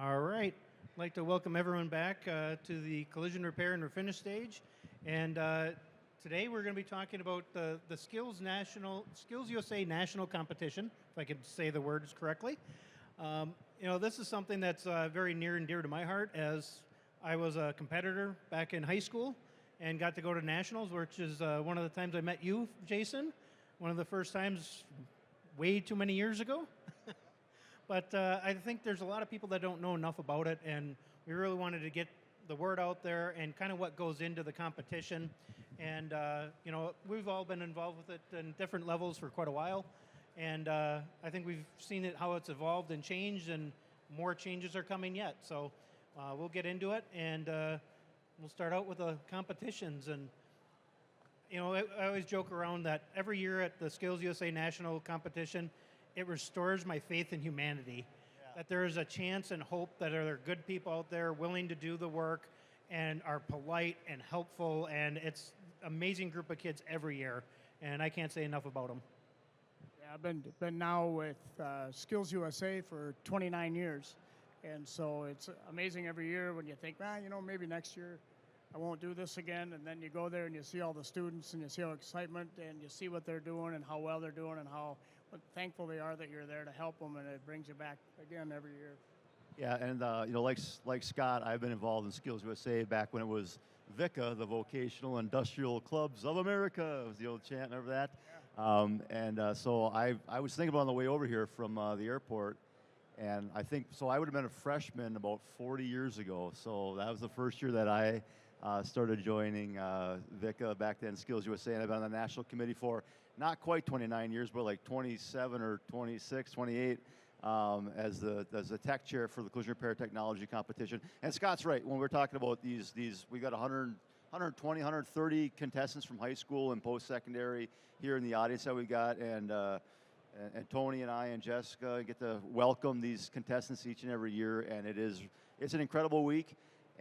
All right. I'd like to welcome everyone back to the collision repair and refinish stage. And today we're going to be talking about the Skills USA National Competition, if I could say the words correctly. This is something that's very near and dear to my heart, as I was a competitor back in high school and got to go to nationals, which is one of the times I met you, Jason. One of the first times way too many years ago. But I think there's a lot of people that don't know enough about it, and we really wanted to get the word out there and kind of what goes into the competition. And, we've all been involved with it in different levels for quite a while. And I think we've seen it, how it's evolved and changed, and more changes are coming yet. So we'll get into it, and we'll start out with the competitions. And, I always joke around that every year at the Skills USA National Competition, it restores my faith in humanity. Yeah. That there is a chance and hope that there are good people out there willing to do the work and are polite and helpful, and it's an amazing group of kids every year, and I can't say enough about them. Yeah, I've been now with Skills USA for 29 years, and so it's amazing every year when you think, maybe next year I won't do this again, and then you go there and you see all the students and you see how excitement and you see what they're doing and how well they're doing and how thankful they are that you're there to help them, and it brings you back again every year. Yeah, and like Scott, I've been involved in Skills USA back when it was VICA, the Vocational Industrial Clubs of America. It was the old chant, remember that? Yeah. So I was thinking about on the way over here from the airport, and I would have been a freshman about 40 years ago. So that was the first year that I started joining VICA back then, Skills USA, and I've been on the national committee for not quite 29 years, but like 27 or 26, 28, as the tech chair for the collision repair technology competition. And Scott's right, when we're talking about these we got 120, 130 contestants from high school and post-secondary here in the audience that we got, and Tony and I and Jessica get to welcome these contestants each and every year, and it's an incredible week.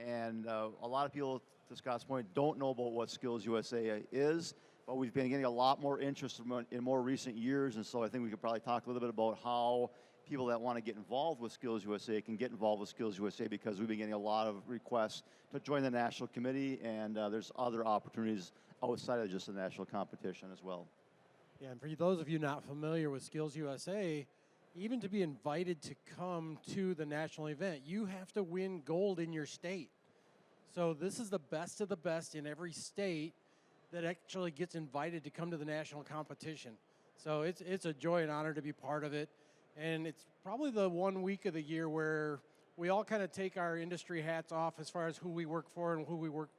And a lot of people, to Scott's point, don't know about what Skills USA is, but we've been getting a lot more interest in more recent years, and so I think we could probably talk a little bit about how people that want to get involved with Skills USA can get involved with Skills USA, because we've been getting a lot of requests to join the national committee, and there's other opportunities outside of just the national competition as well. Yeah, and for those of you not familiar with Skills USA, even to be invited to come to the national event, you have to win gold in your state. So this is the best of the best in every state that actually gets invited to come to the national competition. So it's a joy and honor to be part of it. And it's probably the one week of the year where we all kind of take our industry hats off as far as who we work for and who we work.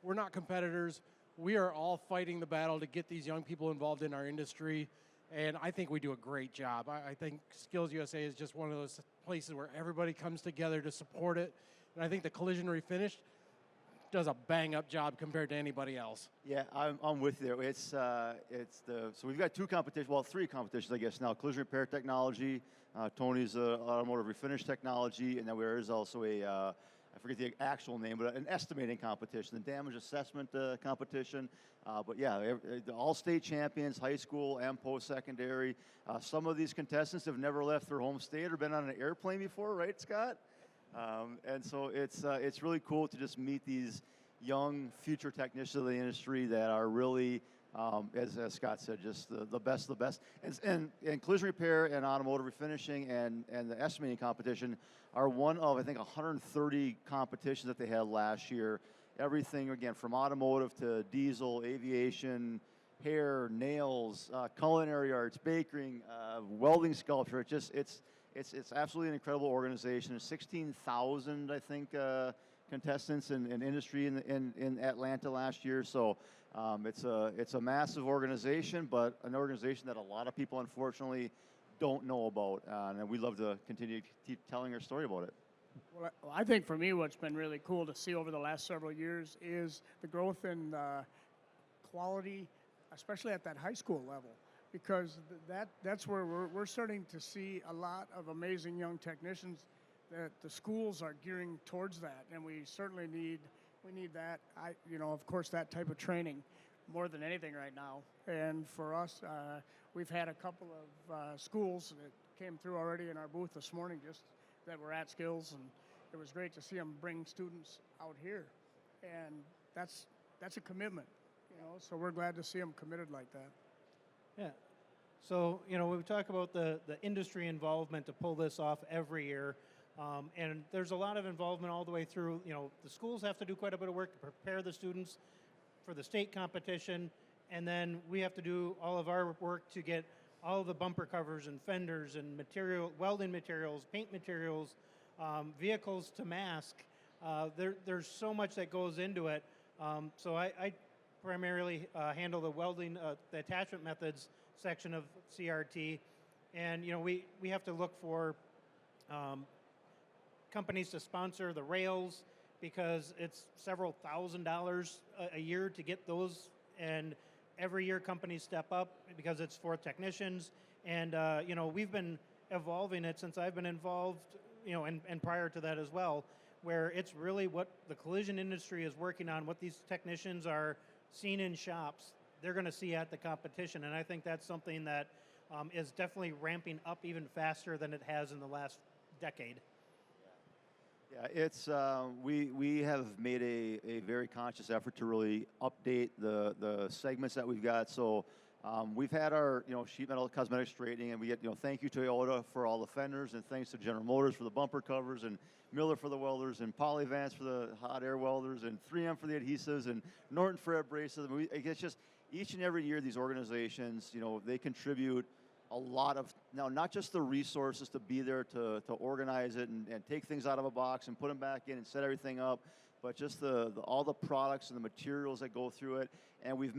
We're not competitors. We are all fighting the battle to get these young people involved in our industry. And I think we do a great job. I think Skills USA is just one of those places where everybody comes together to support it. And I think the collision refinish does a bang-up job compared to anybody else. Yeah, I'm with you. So we've got three competitions, I guess now. Collision repair technology, Tony's automotive refinish technology, and then there is also I forget the actual name, but an estimating competition, the damage assessment competition. But yeah, all state champions, high school and post-secondary. Some of these contestants have never left their home state or been on an airplane before, right, Scott? And so it's really cool to just meet these young future technicians of the industry that are really, as Scott said, just the best of the best. And collision repair and automotive refinishing and the estimating competition are one of, I think, 130 competitions that they had last year. Everything, again, from automotive to diesel, aviation, hair, nails, culinary arts, baking, welding, sculpture. It's absolutely an incredible organization. There's 16,000, I think, contestants in industry in Atlanta last year. So it's a massive organization, but an organization that a lot of people, unfortunately, don't know about. And we'd love to continue to keep telling our story about it. Well, I think for me what's been really cool to see over the last several years is the growth in quality, especially at that high school level, because that's where we're starting to see a lot of amazing young technicians that the schools are gearing towards that, and we certainly need that. Of course, that type of training more than anything right now. And for us, we've had a couple of schools that came through already in our booth this morning, just that were at Skills, and it was great to see them bring students out here, and that's a commitment, So we're glad to see them committed like that. Yeah. So, we talk about the industry involvement to pull this off every year. And there's a lot of involvement all the way through. The schools have to do quite a bit of work to prepare the students for the state competition. And then we have to do all of our work to get all of the bumper covers and fenders and welding materials, paint materials, vehicles to mask. There's so much that goes into it. So I primarily handle the welding, the attachment methods section of CRT. And, we have to look for companies to sponsor the rails because it's several $1,000s a year to get those. And every year companies step up because it's for technicians. And, we've been evolving it since I've been involved, and prior to that as well, where it's really what the collision industry is working on, what these technicians are seeing in shops, they're going to see at the competition. And I think that's something that is definitely ramping up even faster than it has in the last decade. Yeah, it's we have made a very conscious effort to really update the segments that we've got. So we've had our sheet metal cosmetic straightening, and we get thank you Toyota for all the fenders, and thanks to General Motors for the bumper covers, and Miller for the welders, and Polyvance for the hot air welders, and 3M for the adhesives, and Norton for abrasives. I mean, it's just each and every year these organizations they contribute a lot of, now not just the resources to be there to organize it and take things out of a box and put them back in and set everything up, but just all the products and the materials that go through it. And we've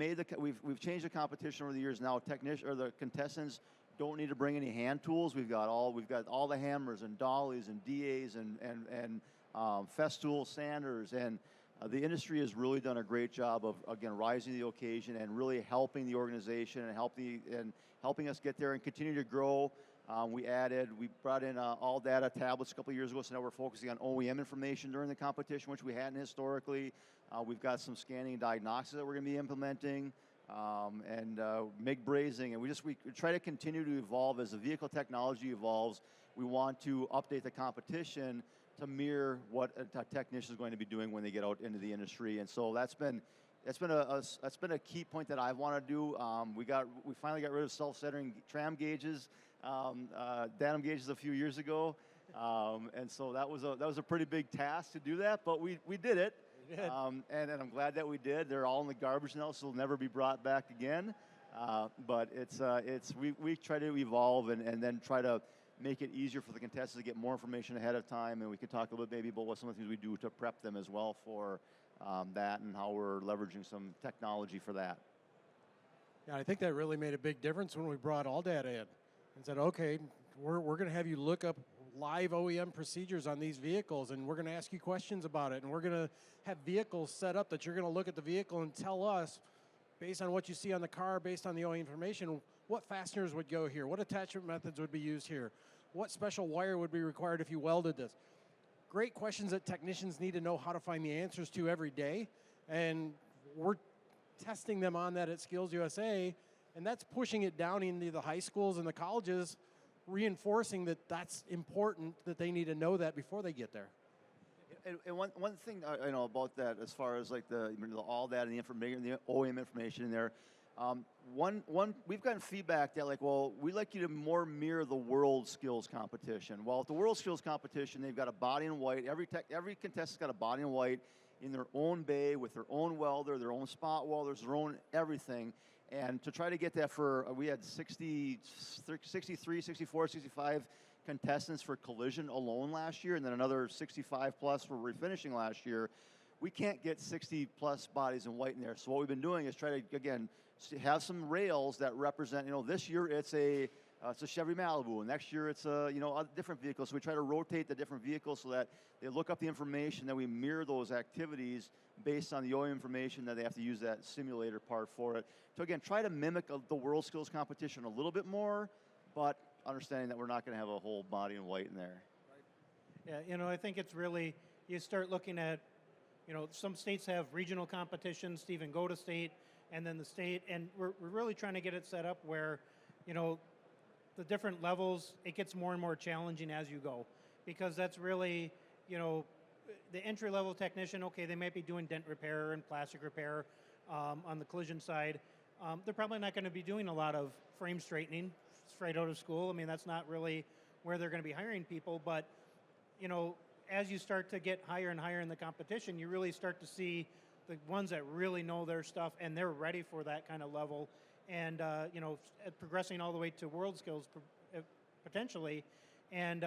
changed the competition over the years. Now the contestants don't need to bring any hand tools. We've got all the hammers and dollies and DAs and Festool sanders, and the industry has really done a great job of, again, rising to the occasion and really helping the organization and helping us get there and continue to grow. We brought in all data tablets a couple of years ago, so now we're focusing on OEM information during the competition, which we hadn't historically. We've got some scanning and diagnostics that we're going to be implementing, and MIG brazing, and we try to continue to evolve as the vehicle technology evolves. We want to update the competition to mirror what a technician is going to be doing when they get out into the industry, and so that's been a key point that I want to do. We finally got rid of self-centering tram gauges, datum gauges a few years ago, and so that was a pretty big task to do that, but we did it. And I'm glad that we did. They're all in the garbage now, so they'll never be brought back again. But we try to evolve and then try to make it easier for the contestants to get more information ahead of time, and we can talk a little bit maybe about what some of the things we do to prep them as well for that, and how we're leveraging some technology for that. Yeah, I think that really made a big difference when we brought all data in and said, okay, we're going to have you look up live OEM procedures on these vehicles, and we're going to ask you questions about it, and we're going to have vehicles set up that you're going to look at the vehicle and tell us, based on what you see on the car, based on the OEM information, what fasteners would go here, what attachment methods would be used here, what special wire would be required if you welded this. Great questions that technicians need to know how to find the answers to every day, and we're testing them on that at SkillsUSA, and that's pushing it down into the high schools and the colleges, reinforcing that that's important, that they need to know that before they get there. And one thing I know about that, as far as like all that and the information, the OEM information in there, we've gotten feedback that we'd like you to more mirror the World Skills Competition. Well, at the World Skills Competition, they've got a body in white. Every contestant's got a body in white in their own bay with their own welder, their own spot welders, their own everything. And to try to get that we had 63, 64, 65 contestants for collision alone last year, and then another 65 plus for refinishing last year. We can't get 60 plus bodies in white in there. So what we've been doing is try to, again, have some rails that represent, this year it's a Chevy Malibu, and next year it's a different vehicle. So we try to rotate the different vehicles so that they look up the information, that we mirror those activities based on the OEM information, that they have to use that simulator part for it. So again, try to mimic the World Skills Competition a little bit more, but understanding that we're not going to have a whole body in white in there. Right. Yeah, I think it's really, you start looking at, some states have regional competitions to even go to state, and then the state, and we're really trying to get it set up where, the different levels, it gets more and more challenging as you go. because that's really, you know, the entry-level technician. Okay, they might be doing dent repair and plastic repair on the collision side. They're probably not going to be doing a lot of frame straightening straight out of school. I mean, that's not really where they're going to be hiring people. But, you know, as you start to get higher and higher in the competition, you really start to see the ones that really know their stuff and they're ready for that kind of level. And, you know, progressing all the way to world skills potentially. And,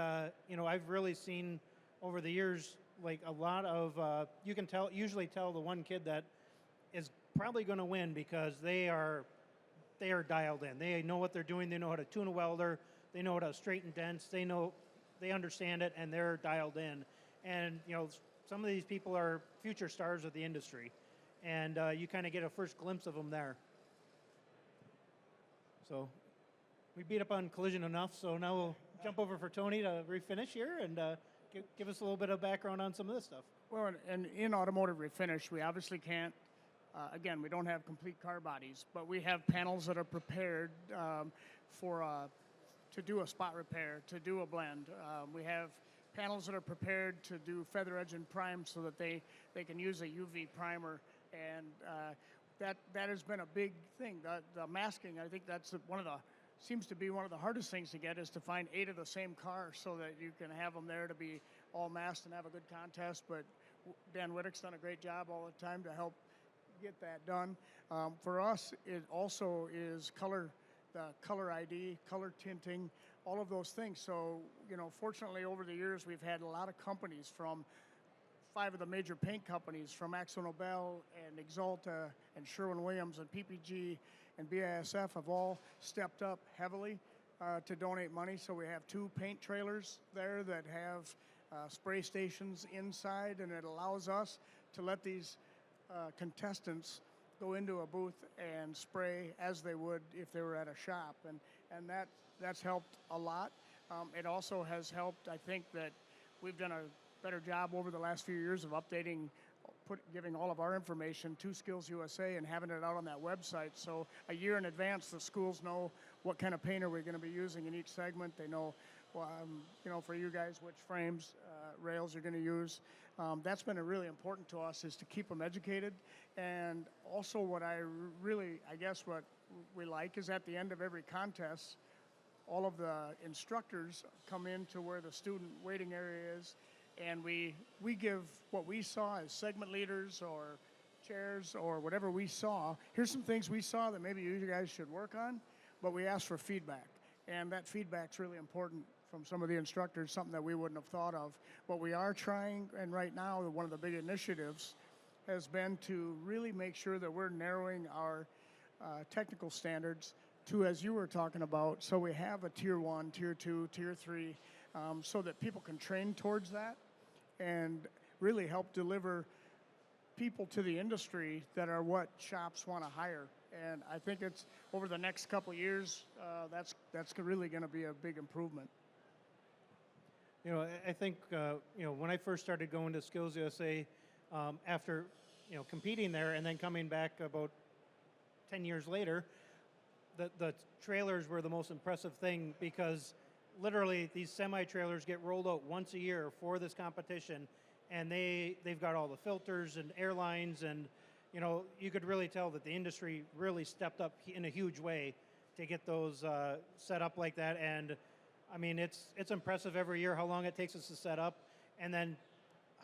you know, I've really seen over the years, like a lot of, you can usually tell the one kid that is probably going to win because they are dialed in. They know what they're doing. They know how to tune a welder. They know how to straighten dents. They understand it, and they're dialed in. And, you know, some of these people are future stars of the industry. And you kind of get a first glimpse of them there. So we beat up on collision enough, so now we'll jump over for Tony to refinish here and give us a little bit of background on some of this stuff. Well, and in automotive refinish, we obviously can't, again, we don't have complete car bodies, but we have panels that are prepared to do a spot repair, to do a blend. We have panels that are prepared to do feather edge and prime so that they can use a UV primer, and that has been a big thing. The masking, I think that's seems to be one of the hardest things to get, is to find 8 of the same car so that you can have them there to be all masked and have a good contest. But Dan Whittick's done a great job all the time to help get that done. For us, it also is the color ID, color tinting, all of those things. So, you know, fortunately over the years, we've had a lot of companies from 5 of the major paint companies, from AkzoNobel and Axalta and Sherwin-Williams and PPG and BASF have all stepped up heavily to donate money. So we have 2 paint trailers there that have spray stations inside, and it allows us to let these contestants go into a booth and spray as they would if they were at a shop, and that's helped a lot. It also has helped, I think, that we've done a better job over the last few years of updating, giving all of our information to SkillsUSA and having it out on that website. So a year in advance, the schools know what kind of paint are we going to be using in each segment. They know, you know, for you guys, which frames, rails you're going to use. That's been really important to us, is to keep them educated. And also what I guess what we like is at the end of every contest, all of the instructors come into where the student waiting area is, and we give what we saw as segment leaders or chairs or whatever we saw. Here's some things we saw that maybe you guys should work on, but we ask for feedback. And that feedback's really important from some of the instructors, something that we wouldn't have thought of. But we are trying, and right now one of the big initiatives has been to really make sure that we're narrowing our technical standards to, as you were talking about, so we have a tier 1, tier 2, tier 3, so that people can train towards that and really help deliver people to the industry that are what shops want to hire. And I think it's over the next couple of years, that's really going to be a big improvement. You know, I think, you know, when I first started going to SkillsUSA, after, you know, competing there and then coming back about 10 years later, the trailers were the most impressive thing, because literally these semi-trailers get rolled out once a year for this competition, and they've got all the filters and airlines, and, you know, you could really tell that the industry really stepped up in a huge way to get those set up like that. And I mean, it's impressive every year how long it takes us to set up, and then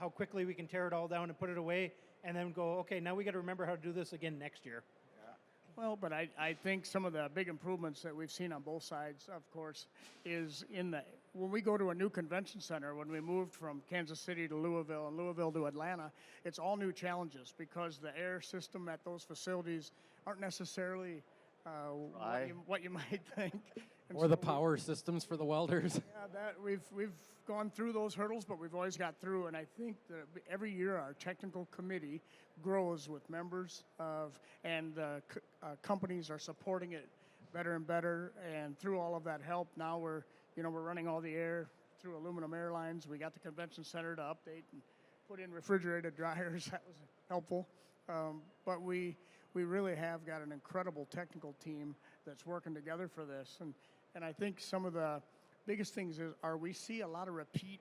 how quickly we can tear it all down and put it away, and then go, okay, now we got to remember how to do this again next year. Well, but I think some of the big improvements that we've seen on both sides, of course, is when we go to a new convention center, when we moved from Kansas City to Louisville and Louisville to Atlanta, it's all new challenges, because the air system at those facilities aren't necessarily what you might think. And or the power systems for the welders. Yeah, that we've gone through those hurdles, but we've always got through. And I think that every year our technical committee grows with members and companies are supporting it better and better. And through all of that help, now we're running all the air through aluminum airlines. We got the convention center to update and put in refrigerated dryers. That was helpful. But we really have got an incredible technical team that's working together for this. And I think some of the biggest things we see a lot of repeat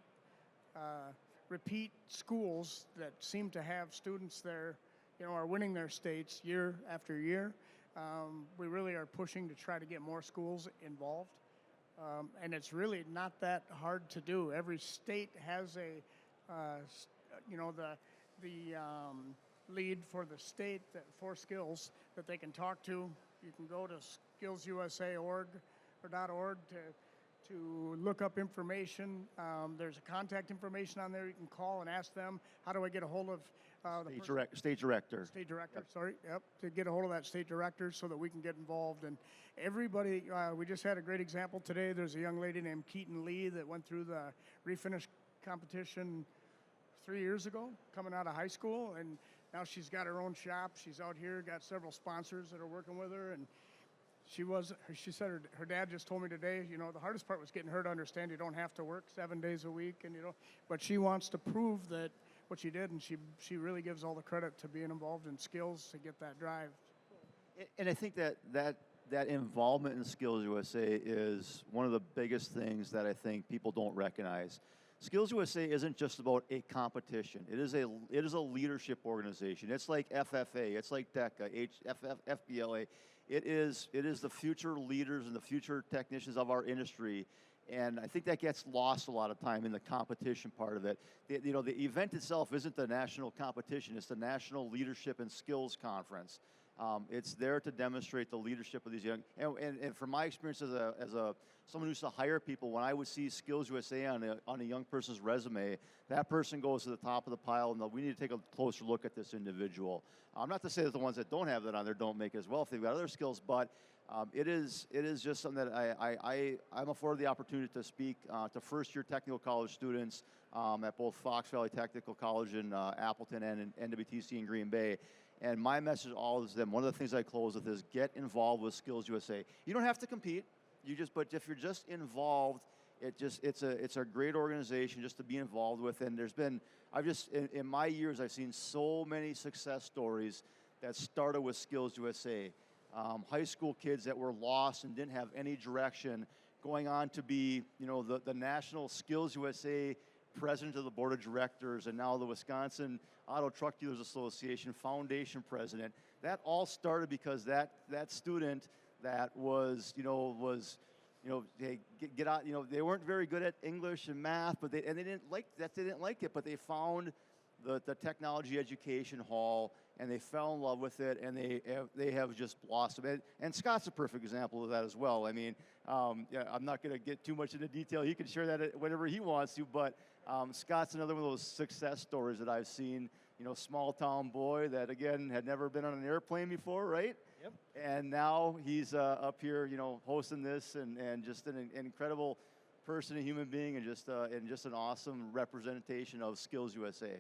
repeat schools that seem to have students there, are winning their states year after year. We really are pushing to try to get more schools involved. And it's really not that hard to do. Every state has the lead for the state for skills that they can talk to. You can go to SkillsUSA.org or .org to look up information. There's a contact information on there. You can call and ask them, how do I get a hold of State director. State director, Yep. sorry, yep, to get a hold of that state director so that we can get involved. And everybody, we just had a great example today. There's a young lady named Keaton Lee that went through the refinish competition 3 years ago, coming out of high school, and now she's got her own shop. She's out here, got several sponsors that are working with her, and she said her dad just told me today, the hardest part was getting her to understand you don't have to work 7 days a week, and but she wants to prove that what she did, and she really gives all the credit to being involved in skills to get that drive. And I think that involvement in Skills USA is one of the biggest things that I think people don't recognize. Skills USA isn't just about a competition. It is a leadership organization. It's like FFA. It's like DECA, FBLA. It is the future leaders and the future technicians of our industry. And I think that gets lost a lot of time in the competition part of it. The event itself isn't the national competition. It's the National Leadership and Skills Conference. It's there to demonstrate the leadership of these young. And from my experience as someone who used to hire people, when I would see Skills USA on a young person's resume, that person goes to the top of the pile, and we need to take a closer look at this individual. Not to say that the ones that don't have that on there don't make it as well if they've got other skills, but it is just something that I'm afforded the opportunity to speak to first-year technical college students at both Fox Valley Technical College in Appleton and in NWTC in Green Bay. And my message always to them, one of the things I close with is get involved with Skills USA. You don't have to compete, but if you're just involved, it's a great organization just to be involved with. And in my years, I've seen so many success stories that started with Skills USA. High school kids that were lost and didn't have any direction, going on to be, the National Skills USA president of the board of directors, and now the Wisconsin Auto Truck Dealers Association foundation president. That all started because that student that was they get out, they weren't very good at English and math, but they didn't like it, but they found the technology education hall, and they fell in love with it, and they have just blossomed. And Scott's a perfect example of that as well. I mean, I'm not going to get too much into detail. He can share that whenever he wants to, but Scott's another one of those success stories that I've seen. Small town boy that, again, had never been on an airplane before, right? Yep. And now he's up here, hosting this, and just an incredible person, a human being, and just an awesome representation of Skills USA.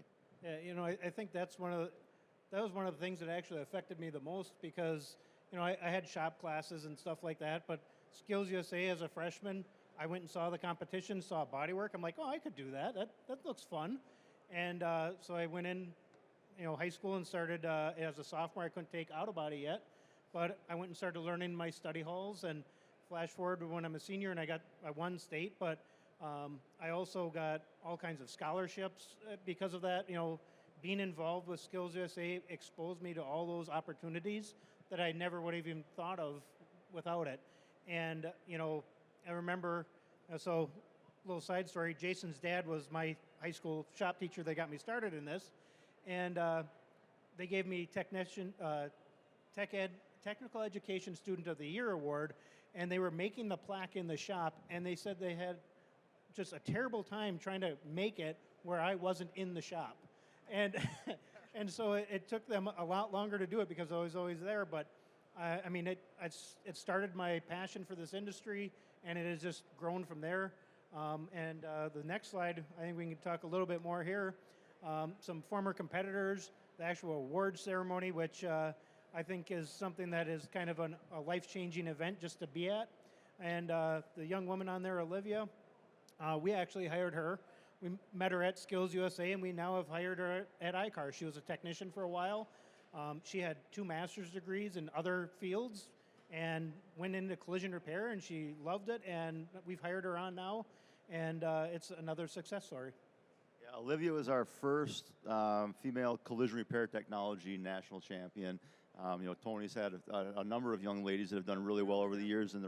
Yeah, I think that was one of the things that actually affected me the most because, I had shop classes and stuff like that, but Skills USA as a freshman, I went and saw the competition, saw bodywork. I'm like, oh, I could do that. That looks fun. And so I went in, high school and started as a sophomore. I couldn't take auto body yet, but I went and started learning my study halls. And flash forward to when I'm a senior, and I won state, but I also got all kinds of scholarships because of that. Being involved with Skills USA exposed me to all those opportunities that I never would have even thought of without it. And, I remember, so little side story, Jason's dad was my high school shop teacher that got me started in this. And they gave me Technical Education Student of the Year award, and they were making the plaque in the shop, and they said they had just a terrible time trying to make it where I wasn't in the shop. And and so it took them a lot longer to do it because I was always there. But it started my passion for this industry, and it has just grown from there. The next slide, I think we can talk a little bit more here. Some former competitors, the actual award ceremony, which I think is something that is kind of a life-changing event just to be at. And the young woman on there, Olivia, we actually hired her. We met her at Skills USA, and we now have hired her at iCar. She was a technician for a while. She had 2 master's degrees in other fields and went into collision repair, and she loved it, and we've hired her on now, and it's another success story. Yeah, Olivia was our first female collision repair technology national champion. Tony's had a number of young ladies that have done really well over the years, and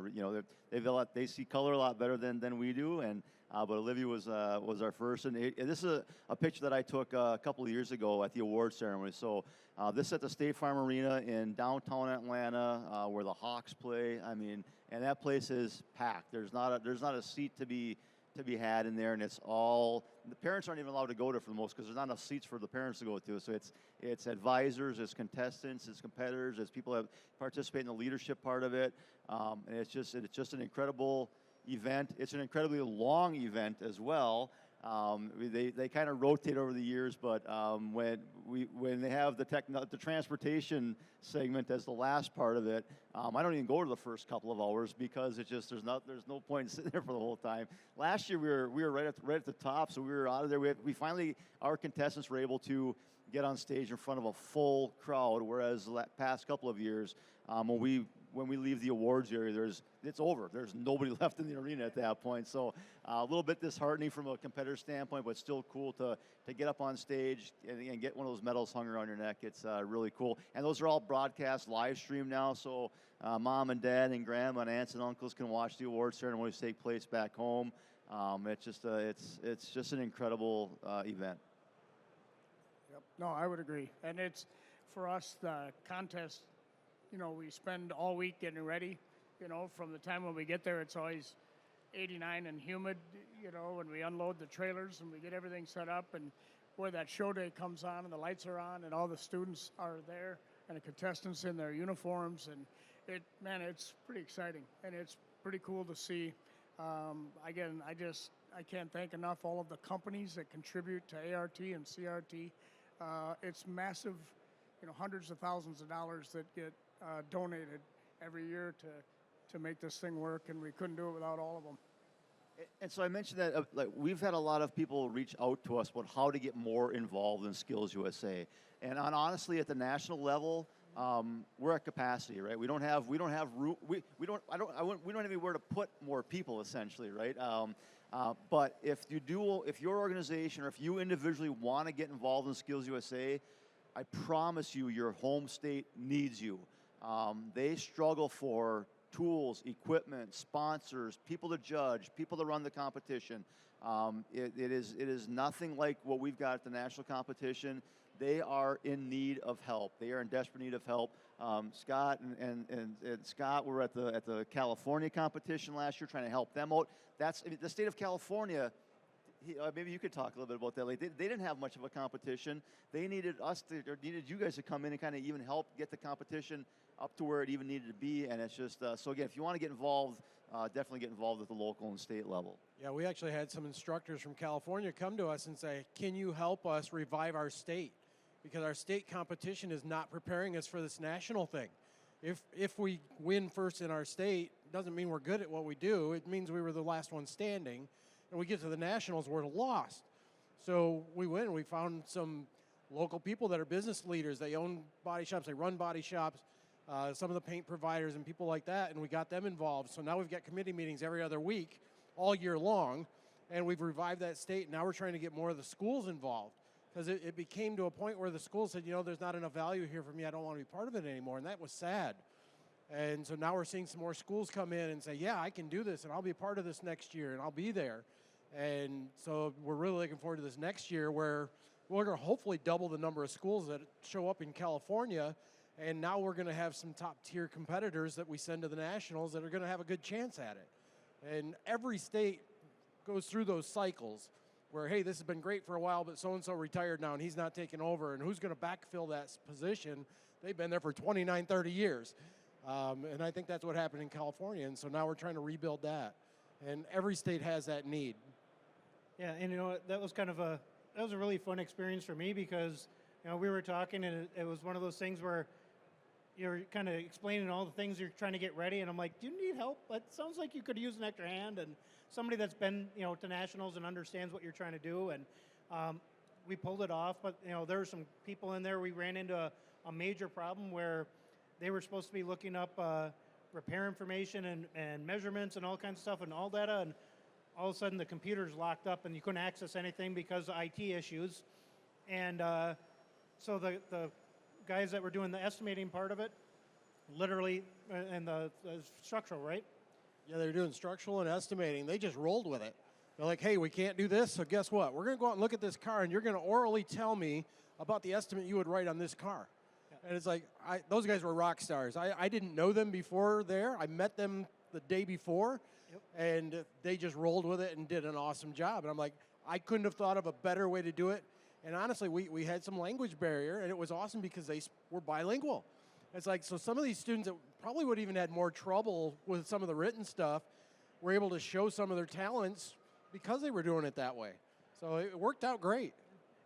they see color a lot better than we do. And but Olivia was our first, and this is a picture that I took a couple of years ago at the award ceremony. So this is at the State Farm Arena in downtown Atlanta, where the Hawks play. I mean, and that place is packed. There's not a seat to be had in there, and it's all the parents aren't even allowed to go there for the most because there's not enough seats for the parents to go to. So it's advisors, it's contestants, it's competitors, it's people that participate in the leadership part of it, and it's just an incredible event. It's an incredibly long event as well. They kind of rotate over the years, but when they have the transportation segment as the last part of it, I don't even go to the first couple of hours because there's no point in sitting there for the whole time. Last year we were right at the top, so we were out of there. We finally, our contestants were able to get on stage in front of a full crowd, whereas the past couple of years when we leave the awards area, it's over. There's nobody left in the arena at that point. So a little bit disheartening from a competitor standpoint, but still cool to get up on stage and get one of those medals hung around your neck. It's really cool. And those are all broadcast live stream now, so mom and dad and grandma and aunts and uncles can watch the awards ceremonies take place back home. It's just an incredible event. Yep. No, I would agree. And it's, for us, the contest, we spend all week getting ready. From the time when we get there, it's always 89 and humid, when we unload the trailers and we get everything set up, and boy, that show day comes on and the lights are on and all the students are there and the contestants in their uniforms, and it's pretty exciting and it's pretty cool to see. Again, I can't thank enough all of the companies that contribute to ART and CRT. It's massive, hundreds of thousands of dollars that get donated every year to make this thing work, and we couldn't do it without all of them. And so I mentioned that we've had a lot of people reach out to us about how to get more involved in SkillsUSA, and honestly, at the national level, we're at capacity, right? We don't have room. We don't have anywhere to put more people, essentially, right? But if your organization or if you individually want to get involved in SkillsUSA, I promise you, your home state needs you. They struggle for tools, equipment, sponsors, people to judge, people to run the competition. It is nothing like what we've got at the national competition. They are in need of help. They are in desperate need of help. Scott and Scott were at the California competition last year, trying to help them out. The state of California. Maybe you could talk a little bit about that. Like they didn't have much of a competition. They needed needed you guys to come in and kind of even help get the competition up to where it even needed to be. And it's just so again, if you want to get involved, definitely get involved at the local and state level. Yeah, we actually had some instructors from California come to us and say, "Can you help us revive our state? Because our state competition is not preparing us for this national thing. If we win first in our state, doesn't mean we're good at what we do. It means we were the last one standing. And we get to the nationals, we're lost." So we went and we found some local people that are business leaders. They own body shops, they run body shops, some of the paint providers and people like that, and we got them involved. So now we've got committee meetings every other week, all year long, and we've revived that state. Now we're trying to get more of the schools involved, because it became to a point where the schools said, there's not enough value here for me, I don't want to be part of it anymore, and that was sad. And so now we're seeing some more schools come in and say, yeah, I can do this, and I'll be part of this next year, and I'll be there. And so we're really looking forward to this next year, where we're going to hopefully double the number of schools that show up in California, and now we're going to have some top-tier competitors that we send to the nationals that are going to have a good chance at it. And every state goes through those cycles where, hey, this has been great for a while, but so-and-so retired now, and he's not taking over, and who's going to backfill that position? They've been there for 29, 30 years. And I think that's what happened in California, and so now we're trying to rebuild that. And every state has that need. Yeah, and that was a really fun experience for me, because we were talking, and it was one of those things where you're kind of explaining all the things you're trying to get ready, and I'm like, do you need help? It sounds like you could use an extra hand, and somebody that's been to nationals and understands what you're trying to do. And we pulled it off, but there were some people in there. We ran into a major problem where they were supposed to be looking up repair information and measurements and all kinds of stuff and all data, and all of a sudden the computer's locked up and you couldn't access anything because of IT issues. And so the guys that were doing the estimating part of it, literally, and the structural, right? Yeah, they're doing structural and estimating. They just rolled with it. They're like, hey, we can't do this, so guess what? We're going to go out and look at this car, and you're going to orally tell me about the estimate you would write on this car. Yeah. And it's like, those guys were rock stars. I didn't know them before there. I met them the day before, and they just rolled with it and did an awesome job. And I'm like, I couldn't have thought of a better way to do it. And honestly, we had some language barrier, and it was awesome because they were bilingual. It's like, so some of these students that probably would even had more trouble with some of the written stuff were able to show some of their talents because they were doing it that way. So it worked out great.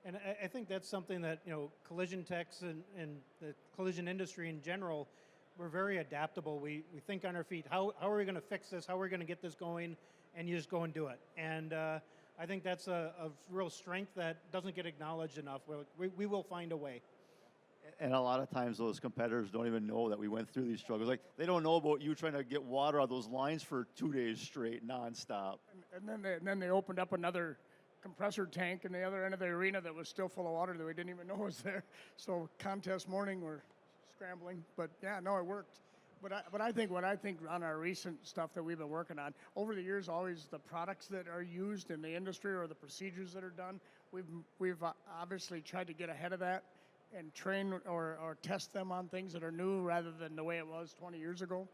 And I think that's something that, collision techs and the collision industry in general, we're very adaptable. We think on our feet. How are we going to fix this? How are we going to get this going? And you just go and do it. And I think that's a real strength that doesn't get acknowledged enough. We will find a way. And a lot of times those competitors don't even know that we went through these struggles. Like, they don't know about you trying to get water out of those lines for 2 days straight, nonstop. And then they opened up another compressor tank in the other end of the arena that was still full of water that we didn't even know was there. So contest morning, we're scrambling. But yeah, no, it worked. But I think what I think on our recent stuff that we've been working on over the years, always the products that are used in the industry or the procedures that are done, we've obviously tried to get ahead of that and train or test them on things that are new rather than the way it was 20 years ago.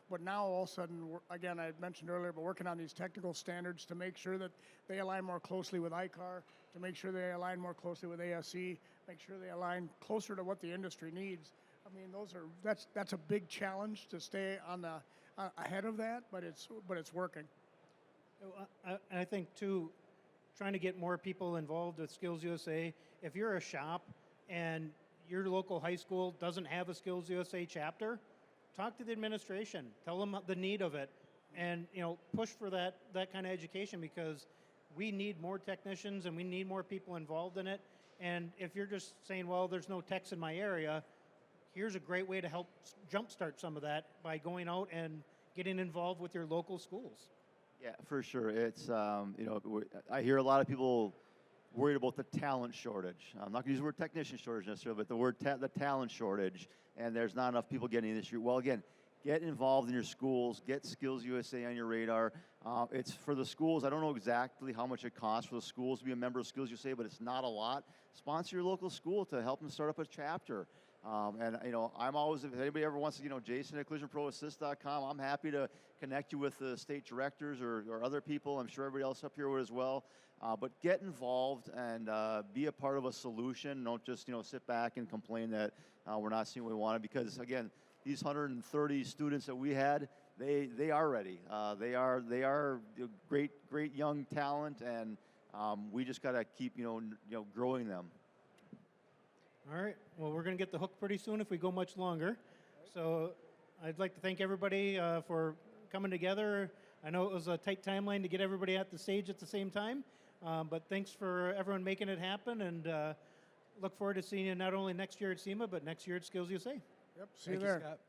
But now all of a sudden, again, I mentioned earlier, but working on these technical standards to make sure that they align more closely with ICAR, to make sure they align more closely with ASE, make sure they align closer to what the industry needs. I mean, that's a big challenge to stay on the ahead of that, but it's working. I think too, trying to get more people involved with SkillsUSA. If you're a shop and your local high school doesn't have a SkillsUSA chapter, talk to the administration. Tell them the need of it, and push for that kind of education, because we need more technicians and we need more people involved in it. And if you're just saying, well, there's no techs in my area, here's a great way to help jumpstart some of that by going out and getting involved with your local schools. Yeah, for sure. It's I hear a lot of people worried about the talent shortage. I'm not going to use the word technician shortage necessarily, but the talent shortage, and there's not enough people getting in the industry. Well, again, get involved in your schools, get SkillsUSA on your radar. It's for the schools. I don't know exactly how much it costs for the schools to be a member of SkillsUSA, but it's not a lot. Sponsor your local school to help them start up a chapter. I'm always, if anybody ever wants to, Jason at collisionproassist.com, I'm happy to connect you with the state directors or other people. I'm sure everybody else up here would as well. But get involved and be a part of a solution. Don't just, sit back and complain that we're not seeing what we wanted, because, again, these 130 students that we had, they are ready. They are great young talent, and we just got to keep, growing them. All right. Well, we're going to get the hook pretty soon if we go much longer. So I'd like to thank everybody for coming together. I know it was a tight timeline to get everybody at the stage at the same time, but thanks for everyone making it happen, and look forward to seeing you not only next year at SEMA, but next year at SkillsUSA. Yep. See you there. Scott.